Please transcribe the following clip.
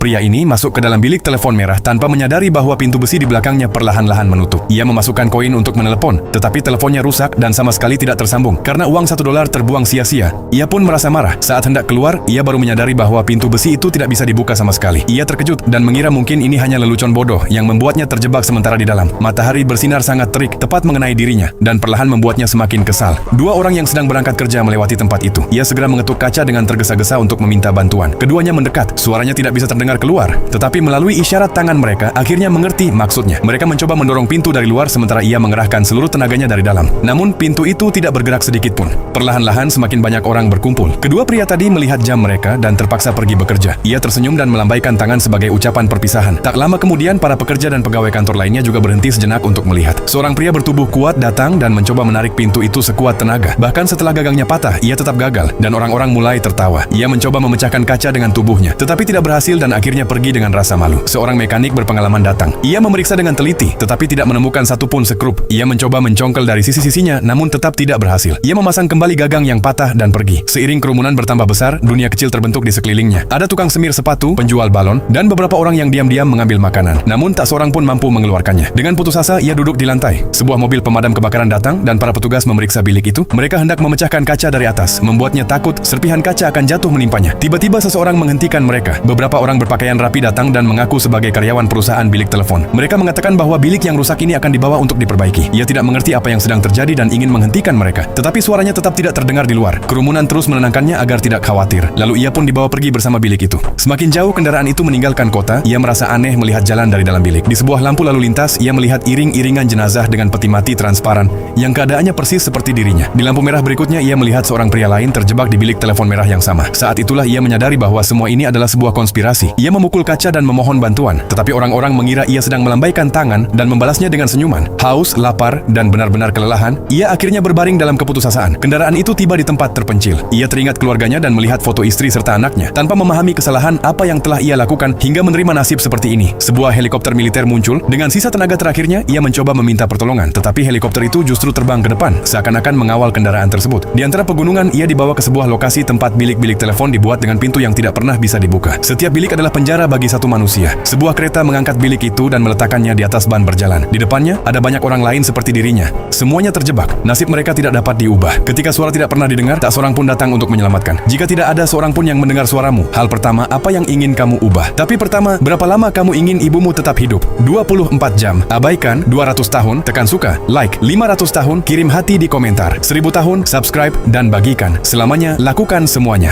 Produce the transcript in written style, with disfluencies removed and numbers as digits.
Pria ini masuk ke dalam bilik telepon merah tanpa menyadari bahwa pintu besi di belakangnya perlahan-lahan menutup. Ia memasukkan koin untuk menelepon, tetapi teleponnya rusak dan sama sekali tidak tersambung karena uang $1 terbuang sia-sia. Ia pun merasa marah. Saat hendak keluar, ia baru menyadari bahwa pintu besi itu tidak bisa dibuka sama sekali. Ia terkejut dan mengira mungkin ini hanya lelucon bodoh yang membuatnya terjebak sementara di dalam. Matahari bersinar sangat terik tepat mengenai dirinya dan perlahan membuatnya semakin kesal. Dua orang yang sedang berangkat kerja melewati tempat itu. Ia segera mengetuk kaca dengan tergesa-gesa untuk meminta bantuan. Keduanya mendekat. Suaranya tidak bisa terdengar keluar, tetapi melalui isyarat tangan mereka akhirnya mengerti maksudnya. Mereka mencoba mendorong pintu dari luar sementara ia mengerahkan seluruh tenaganya dari dalam. Namun pintu itu tidak bergerak sedikit pun. Perlahan-lahan semakin banyak orang berkumpul. Kedua pria tadi melihat jam mereka dan terpaksa pergi bekerja. Ia tersenyum dan melambaikan tangan sebagai ucapan perpisahan. Tak lama kemudian para pekerja dan pegawai kantor lainnya juga berhenti sejenak untuk melihat. Seorang pria bertubuh kuat datang dan mencoba menarik pintu itu sekuat tenaga. Bahkan setelah gagangnya patah, ia tetap gagal dan orang-orang mulai tertawa. Ia mencoba memecahkan kaca dengan tubuhnya, tetapi tidak berhasil dan akhirnya pergi dengan rasa malu. Seorang mekanik berpengalaman datang. Ia memeriksa dengan teliti, tetapi tidak menemukan satupun sekrup. Ia mencoba mencongkel dari sisi-sisinya, namun tetap tidak berhasil. Ia memasang kembali gagang yang patah dan pergi. Seiring kerumunan bertambah besar, dunia kecil terbentuk di sekelilingnya. Ada tukang semir sepatu, penjual balon, dan beberapa orang yang diam-diam mengambil makanan. Namun tak seorang pun mampu mengeluarkannya. Dengan putus asa, ia duduk di lantai. Sebuah mobil pemadam kebakaran datang dan para petugas memeriksa bilik itu. Mereka hendak memecahkan kaca dari atas, membuatnya takut serpihan kaca akan jatuh menimpanya. Tiba-tiba seseorang menghentikan mereka. Beberapa orang berpakaian rapi datang dan mengaku sebagai karyawan perusahaan bilik telepon. Mereka mengatakan bahwa bilik yang rusak ini akan dibawa untuk diperbaiki. Ia tidak mengerti apa yang sedang terjadi dan ingin menghentikan mereka. Tetapi suaranya tetap tidak terdengar di luar. Kerumunan terus menenangkannya agar tidak khawatir. Lalu ia pun dibawa pergi bersama bilik itu. Semakin jauh kendaraan itu meninggalkan kota, ia merasa aneh melihat jalan dari dalam bilik. Di sebuah lampu lalu lintas, ia melihat iring-iringan jenazah dengan peti mati transparan yang keadaannya persis seperti dirinya. Di lampu merah berikutnya, ia melihat seorang pria lain terjebak di bilik telepon merah yang sama. Saat itulah ia menyadari bahwa semua ini adalah sebuah konspirasi. Ia memukul kaca dan memohon bantuan, tetapi orang-orang mengira ia sedang melambaikan tangan dan membalasnya dengan senyuman. Haus, lapar, dan benar-benar kelelahan, ia akhirnya berbaring dalam keputusasaan. Kendaraan itu tiba di tempat terpencil. Ia teringat keluarganya dan melihat foto istri serta anaknya. Tanpa memahami kesalahan apa yang telah ia lakukan hingga menerima nasib seperti ini, sebuah helikopter militer muncul. Dengan sisa tenaga terakhirnya, ia mencoba meminta pertolongan, tetapi helikopter itu justru terbang ke depan, seakan-akan mengawal kendaraan tersebut. Di antara pegunungan, ia dibawa ke sebuah lokasi tempat bilik-bilik telepon dibuat dengan pintu yang tidak pernah bisa dibuka. Setiap bilik adalah penjara bagi satu manusia. Sebuah kereta mengangkat bilik itu dan meletakkannya di atas ban berjalan. Di depannya, ada banyak orang lain seperti dirinya. Semuanya terjebak. Nasib mereka tidak dapat diubah. Ketika suara tidak pernah didengar, tak seorang pun datang untuk menyelamatkan. Jika tidak ada seorang pun yang mendengar suaramu, hal pertama, apa yang ingin kamu ubah? Tapi pertama, berapa lama kamu ingin ibumu tetap hidup? 24 jam. Abaikan 200 tahun, tekan suka, like. 500 tahun, kirim hati di komentar. 1000 tahun, subscribe dan bagikan. Selamanya, lakukan semuanya.